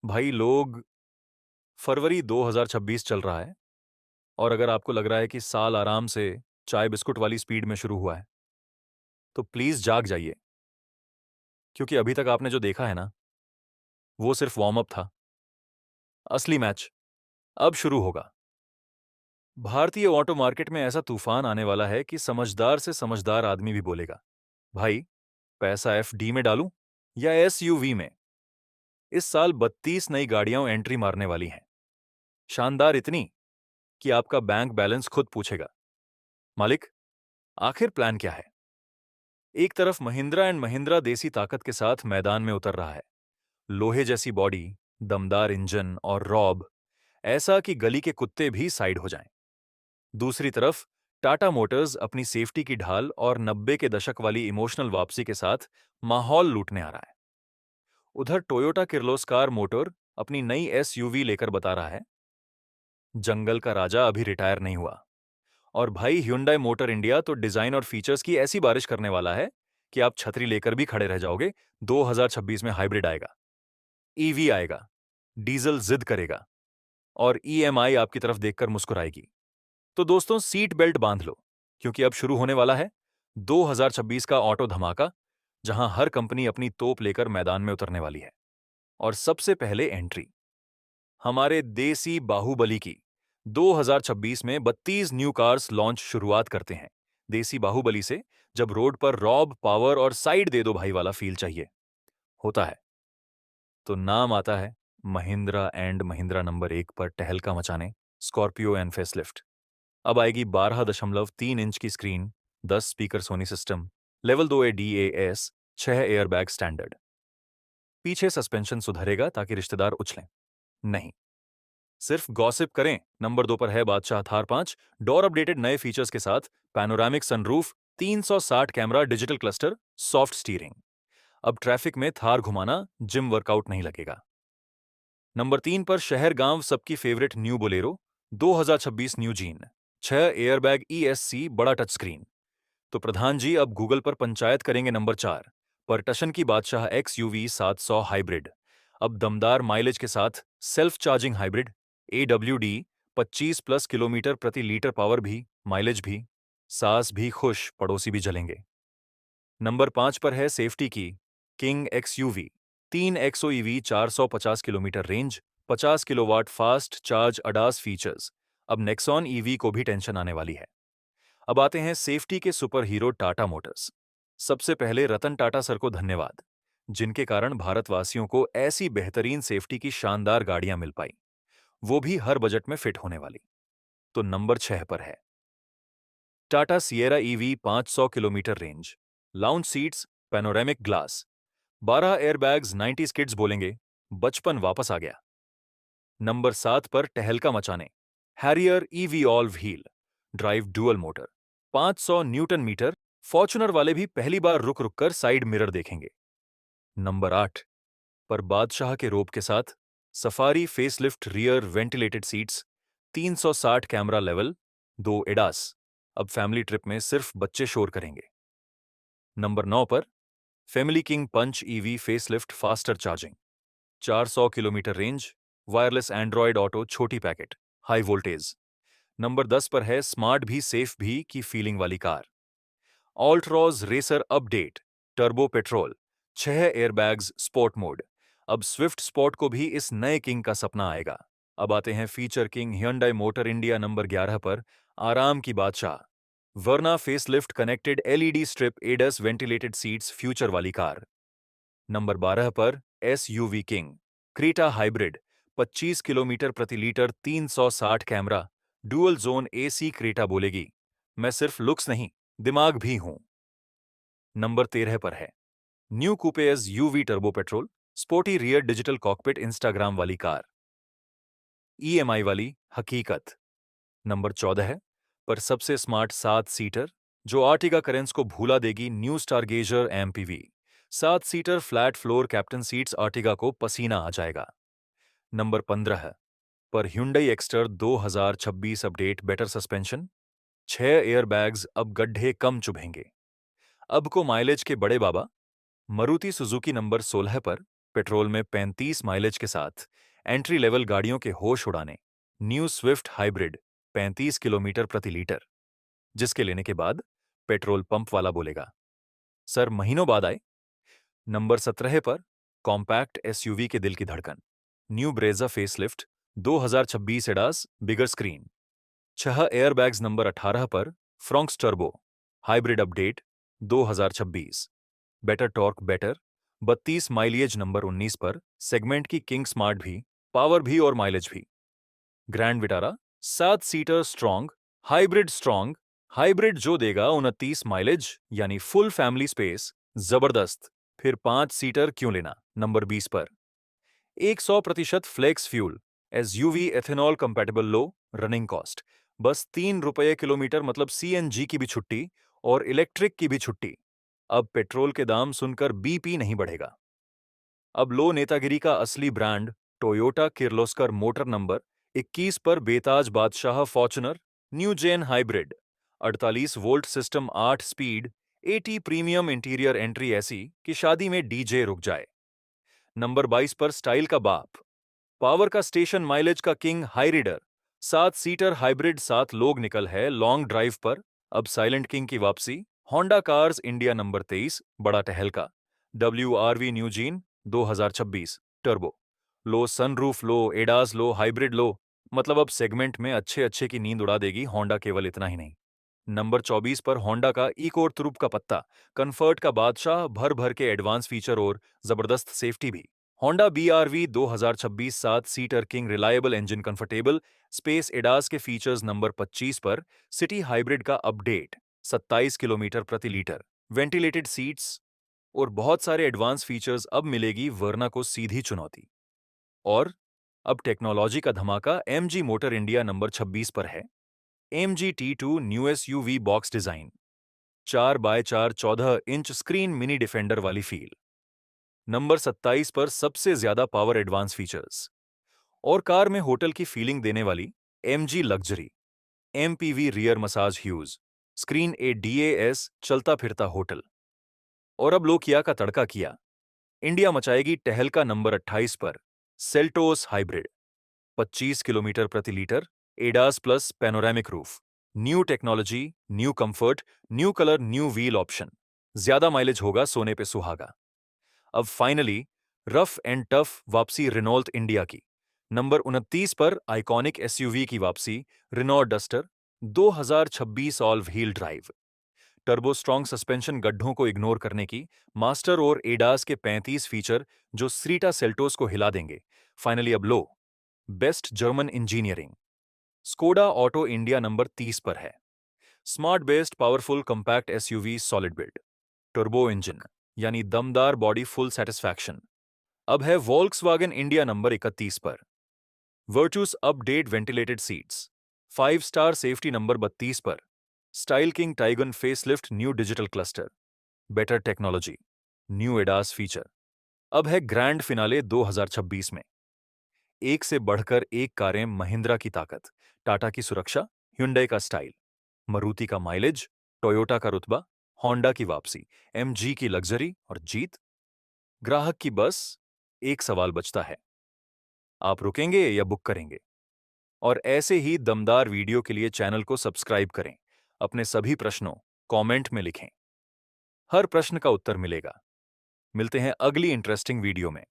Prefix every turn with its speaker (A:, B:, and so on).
A: भाई लोग फरवरी 2026 चल रहा है और अगर आपको लग रहा है कि साल आराम से चाय बिस्कुट वाली स्पीड में शुरू हुआ है तो प्लीज जाग जाइए क्योंकि अभी तक आपने जो देखा है ना वो सिर्फ वार्म अप था। असली मैच अब शुरू होगा। भारतीय ऑटो मार्केट में ऐसा तूफान आने वाला है कि समझदार से समझदार आदमी भी बोलेगा, भाई पैसा एफडी में डालूं या एसयूवी में। इस साल 32 नई गाड़ियां एंट्री मारने वाली हैं। शानदार इतनी कि आपका बैंक बैलेंस खुद पूछेगा, मालिक आखिर प्लान क्या है। एक तरफ महिंद्रा एंड महिंद्रा देसी ताकत के साथ मैदान में उतर रहा है। लोहे जैसी बॉडी, दमदार इंजन और रॉब ऐसा कि गली के कुत्ते भी साइड हो जाएं। दूसरी तरफ टाटा मोटर्स अपनी सेफ्टी की ढाल और 90 के दशक वाली इमोशनल वापसी के साथ माहौल लूटने आ रहा है। उधर टोयोटा किर्लोस्कर मोटर अपनी नई एसयूवी लेकर बता रहा है, जंगल का राजा अभी रिटायर नहीं हुआ। और भाई ह्युंडई मोटर इंडिया तो डिजाइन और फीचर्स की ऐसी बारिश करने वाला है कि आप छतरी लेकर भी खड़े रह जाओगे। 2026 में हाइब्रिड आएगा, ईवी आएगा, डीजल जिद करेगा और ईएमआई आपकी तरफ देखकर मुस्कुराएगी। तो दोस्तों सीट बेल्ट बांध लो क्योंकि अब शुरू होने वाला है 2026 का ऑटो धमाका, जहां हर कंपनी अपनी तोप लेकर मैदान में उतरने वाली है। और सबसे पहले एंट्री हमारे देसी बाहुबली की। 2026 में 32 न्यू कार्स लॉन्च शुरुआत करते हैं देसी बाहुबली से। जब रोड पर रॉब पावर और साइड दे दो भाई वाला फील चाहिए होता है तो नाम आता है महिंद्रा एंड महिंद्रा नंबर 1 पर टहलका मचाने स्कॉर्पियो एंड फेसलिफ्ट। अब आएगी 12.3 इंच की screen, 10 speaker Sony system, level 2 DAS, 6 airbag standard. पीछे सस्पेंशन सुधरेगा ताकि रिश्तेदार उछलें नहीं, सिर्फ गॉसिप करें। नंबर 2 पर है बादशाह थार 5, डोर अपडेटेड नए फीचर्स के साथ, panoramic sunroof, 360 camera, digital cluster, soft steering. अब ट्रैफिक में थार घुमाना जिम वर्कआउट नहीं लगेगा। नंबर 3 पर शहर गांव सबकी favourite new Bolero 2026 new gene, 6 airbag ESC, बड़ा टच स्क्रीन। तो प्रधान जी अब गूगल पर पंचायत करेंगे। नंबर 4 पर टशन की बादशाह XUV 700 हाइब्रिड, अब दमदार माइलेज के साथ self charging hybrid, AWD, 25+ kilometre प्रति लीटर पावर भी, माइलेज भी, सास भी खुश, पड़ोसी भी जलेंगे। नंबर 5 पर है सेफ्टी की king XUV, 3 XOEV, 450 kilometre range, 50 kilowatt fast charge ADAS features. अब नेक्सॉन EV को भी टेंशन आने वाली है। अब आते हैं सेफ्टी के सुपर हीरो टाटा मोटर्स। सबसे पहले रतन टाटा सर को धन्यवाद, जिनके कारण भारतवासियों को ऐसी बेहतरीन सेफ्टी की शानदार गाड़ियां मिल पाई, वो भी हर बजट में फिट होने वाली। तो नंबर 6 पर है Tata Sierra EV, 500 kilometre range, lounge seats, panoramic glass, 12 airbags, 90s kids बोलेंगे बचपन वापस आ गया। नंबर 7 पर टहलका मचाने Harrier EV all wheel drive dual motor, 500 newton metre, Fortuner वाले भी पहली बार रुक रुक कर साइड मिरर देखेंगे। नंबर 8 पर बादशाह के रोब के साथ safari facelift rear ventilated seats, 360 camera, level 2 ADAS. अब फैमिली ट्रिप में सिर्फ बच्चे शोर करेंगे। नंबर 9 पर फैमिली किंग पंच EV facelift, faster charging, 400 kilometre range, wireless Android auto, छोटी पैकेट, हाई वोल्टेज। नंबर 10 पर है स्मार्ट भी सेफ भी की फीलिंग वाली car, Altroz racer update, turbo petrol, 6 airbags, sport mode. अब स्विफ्ट स्पोर्ट को भी इस नए किंग का सपना आएगा। अब आते हैं feature king Hyundai motor India number 11 पर, आराम की बादशाह, Verna facelift, connected LED strip, ADAS, ventilated seats, future वाली कार। नंबर 12 पर SUV king, Creta hybrid, 25 kilometre प्रति litre, 360 camera, dual zone AC। Creta बोलेगी मैं सिर्फ लुक्स नहीं दिमाग भी हूं। नंबर 13 पर है new coupe UV turbo petrol, sporty rear, digital cockpit, Instagram वाली कार, EMI वाली हकीकत। नंबर 14 पर सबसे स्मार्ट 7 सीटर जो आर्टिगा करेंस को भूला देगी, new Stargazer MPV, 7 seater flat floor captain seats, Ertiga को पसीना आ जाएगा। नंबर 15 पर Hyundai Exter 2026 update, better suspension, 6 airbags, अब गड्ढे कम चुभेंगे। अब को माइलेज के बड़े बाबा मारुति सुजुकी नंबर 16 पर पेट्रोल में 35 माइलेज के साथ एंट्री लेवल गाड़ियों के होश उड़ाने न्यू स्विफ्ट हाइब्रिड 35 किलोमीटर प्रति लीटर, जिसके लेने के बाद पेट्रोल पंप वाला बोलेगा, सर महीनों बाद आए। नंबर 17 पर कॉम्पैक्ट एसयूवी के दिल की धड़कन न्यू ब्रेजा फेसलिफ्ट 2026 एडास बिगर स्क्रीन। 6 एयरबैग्स। नंबर 18 पर Fronx turbo hybrid update 2026 better torque better 32 mileage. Number 19 पर सेगमेंट की किंग स्मार्ट भी, पावर भी और माइलेज भी। Grand Vitara 7 seater strong hybrid जो देगा 29 माइलेज यानी फुल फैमिली स्पेस, जबरदस्त। फिर 5 सीटर क्यों लेना। नंबर 20 पर 100% flex fuel SUV ethanol compatible low running cost बस ₹3 किलोमीटर, मतलब सीएनजी की भी छुट्टी और इलेक्ट्रिक की भी छुट्टी। अब पेट्रोल के दाम सुनकर बीपी नहीं बढ़ेगा। अब लो नेतागिरी का असली brand Toyota Kirloskar motor. Number 21 पर बेताज बादशाह Fortuner new gen hybrid 48 volt system 8 speed 80 premium interior entry ऐसी कि शादी में डीजे रुक जाए। नंबर 22 पर स्टाइल का बाप, पावर का स्टेशन, माइलेज का किंग हाईरीडर 7 सीटर हाइब्रिड। 7 लोग निकल है लॉन्ग ड्राइव पर। अब साइलेंट किंग की वापसी होंडा कार्स इंडिया। नंबर 23 बड़ा टहलका WRV न्यू जीन 2026 टर्बो लो सनरूफ लो एडास लो हाइब्रिड लो, मतलब अब सेगमेंट में अच्छे अच्छे की नींद उड़ा देगी होंडा। केवल इतना ही नहीं, नंबर 24 पर होंडा का इकोर तुरुप का पत्ता, कंफर्ट का बादशाह, भर भर के एडवांस फीचर और जबरदस्त सेफ्टी भी। Honda BRV 2026 7 seater king reliable engine comfortable space ADAS के फीचर्स। नंबर 25 पर सिटी हाइब्रिड का अपडेट 27 किलोमीटर प्रति लीटर, वेंटिलेटेड सीट्स और बहुत सारे एडवांस फीचर्स अब मिलेगी वरना को सीधी चुनौती। और अब टेक्नोलॉजी का धमाका MG मोटर इंडिया नंबर 26 पर है MG T2 new SUV box design 4x4 14 inch screen mini Defender वाली फील। नंबर 27 पर सबसे ज्यादा पावर एडवांस फीचर्स और कार में होटल की फीलिंग देने वाली MG luxury MPV rear massage huge screen A DAS चलता फिरता होटल। और अब लो किया का तड़का किया इंडिया मचाएगी टहलका। नंबर 28 पर सेल्टोस हाइब्रिड 25 किलोमीटर प्रति litre ADAS plus panoramic roof, new technology new comfort new colour new wheel option, ज्यादा माइलेज होगा सोने पे सुहागा। अब फाइनली रफ एंड टफ वापसी रेनॉल्ट इंडिया की। नंबर 29 पर आइकॉनिक एसयूवी की वापसी Renault Duster 2026 all wheel drive, turbo strong suspension, गड्ढों को इग्नोर करने की मास्टर और एडास के 35 फीचर जो स्रीटा सेल्टोस को हिला देंगे। फाइनली अब लो best German engineering Skoda auto India number 30 पर है smart based powerful compact SUV solid build turbo engine यानी दमदार बॉडी फुल सेटिस्फैक्शन। अब है वोल्क्सवैगन इंडिया नंबर 31 पर Virtus update ventilated seats 5 star safety. Number 32 पर style king Taigun facelift new digital cluster better technology new ADAS feature. अब है grand finale 2026 में एक से बढ़कर एक कारें, महिंद्रा की ताकत, टाटा की सुरक्षा, hyundai का स्टाइल, मारुति का माइलेज, टोयोटा का रुतबा, होंडा की वापसी, MG की लग्जरी और जीत। ग्राहक की बस एक सवाल बचता है, आप रुकेंगे या बुक करेंगे। और ऐसे ही दमदार वीडियो के लिए चैनल को सब्सक्राइब करें। अपने सभी प्रश्नों कमेंट में लिखें, हर प्रश्न का उत्तर मिलेगा। मिलते हैं अगली इंटरेस्टिंग वीडियो में।